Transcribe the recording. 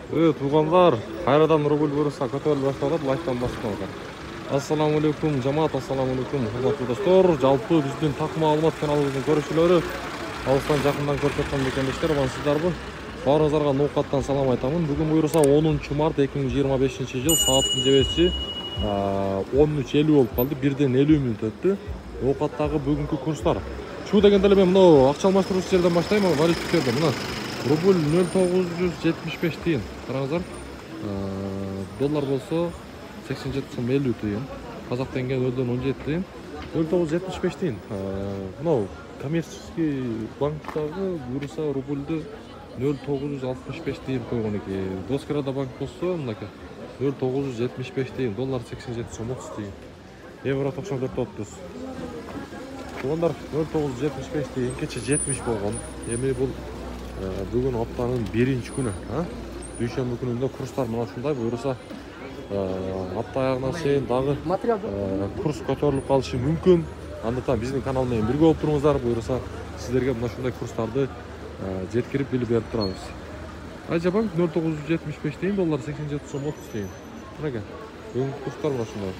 Туугандар, кайрадан рубль буюрса көтөрүлүп башталат, лайктан басып алган. Ассаламу алейкум, жамаат, ассаламу алейкум, урматтуу достор. Жалпы биздин так маалымат каналыбыздын көрүүчүлөрү, алыстан жакындан көрүп жаткан бекемиштер, амансыздарбы? Баарыңыздарга ноокаттан салам айтамын. Бүгүн буюрса 10 март 2025 жыл сааттын жебеси 13:50 болуп калды. 1:50 мүнөт өттү. Ноокаттагы бүгүнкү курстар. Şu degende эле мен мына акча алмаштыруучу жерден баштайм, валютчиктерден. Мына рубль 0,975 тиын. Караңыздар. Доллар болсо 87,50 тиын. Казак тенге 0,17 тиын. 0,975 тиын. Мына коммерческий банктагы буюрса рубльдү 0,965 тиын койгон экен. Доскарада банк болсо мынакей 0,975 тиын. Доллар 87,30 тиын. Евро 94,30. Туугандар 0,975 тиын, кече 70 болгон. Эми бул бүгүн аптанын 1-күнү, дүйшөмбү күнүндө курстар мына ушундай. Буюрса апта аягына чейин дагы курс көтөрүлүп калышы мүмкүн. Андыктан биздин канал менен бирге болуп туруңуздар. Буюрса сиздерге мына ушундай курстарды жеткирип билип берип турабыз. Айжа банк 0,975 тиын, доллар 87,30 тиын. Мынакей бүгүнкү курстар мына ушундай.